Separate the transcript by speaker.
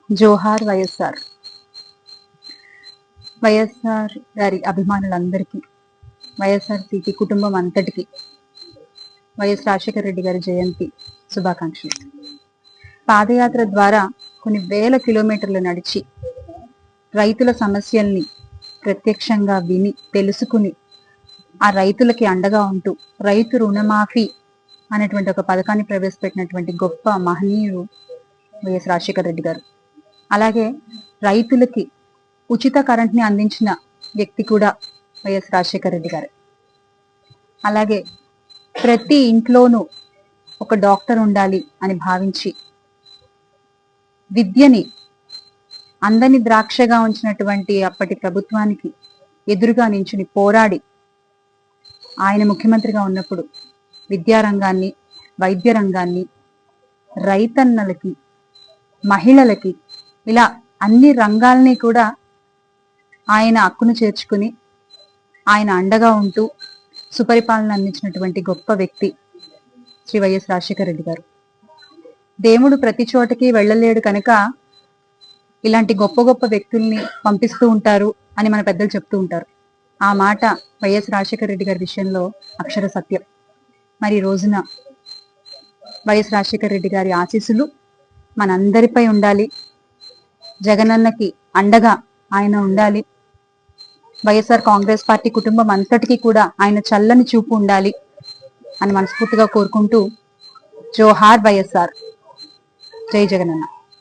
Speaker 1: జోహార్ వైఎస్ఆర్. వైఎస్ఆర్ గారి అభిమానులందరికీ, వైఎస్ఆర్సీపీ కుటుంబం అంతటికి వైఎస్ రాజశేఖర రెడ్డి గారి జయంతి శుభాకాంక్షలు. పాదయాత్ర ద్వారా కొన్ని వేల కిలోమీటర్లు నడిచి రైతుల సమస్యల్ని ప్రత్యక్షంగా విని తెలుసుకుని ఆ రైతులకి అండగా ఉంటూ రైతు రుణమాఫీ అనేటువంటి ఒక పథకాన్ని ప్రవేశపెట్టినటువంటి గొప్ప మహనీయుడు వైఎస్ రాజశేఖర రెడ్డి గారు. అలాగే రైతులకి ఉచిత కరెంట్ని అందించిన వ్యక్తి కూడా వైఎస్ రాజశేఖర రెడ్డి గారు. అలాగే ప్రతి ఇంట్లోనూ ఒక డాక్టర్ ఉండాలి అని భావించి విద్యని అందని ద్రాక్షగా ఉంచినటువంటి అప్పటి ప్రభుత్వానికి ఎదురుగా నించుని పోరాడి ఆయన ముఖ్యమంత్రిగా ఉన్నప్పుడు విద్యారంగాన్ని, వైద్య రంగాన్ని, రైతన్నలకి, మహిళలకి, ఇలా అన్ని రంగాల్ని కూడా ఆయన హక్కును చేర్చుకుని ఆయన అండగా ఉంటూ సుపరిపాలన అందించినటువంటి గొప్ప వ్యక్తి శ్రీ వైఎస్ రాజశేఖర రెడ్డి గారు. దేవుడు ప్రతి చోటకి వెళ్ళలేడు కనుక ఇలాంటి గొప్ప గొప్ప వ్యక్తుల్ని పంపిస్తూ ఉంటారు అని మన పెద్దలు చెప్తూ ఉంటారు. ఆ మాట వైఎస్ రాజశేఖర రెడ్డి గారి విషయంలో అక్షర సత్యం. మరి ఈ రోజున వైఎస్ రాజశేఖర రెడ్డి గారి ఆశీస్సులు మనందరిపై ఉండాలి. జగనన్నకి అండగా ఆయన ఉండాలి. వైఎస్ఆర్ కాంగ్రెస్ పార్టీ కుటుంబం అంతటికీ కూడా ఆయన చల్లని చూపు ఉండాలి అని మనస్ఫూర్తిగా కోరుకుంటూ జోహార్ వైఎస్ఆర్. జై జగనన్న.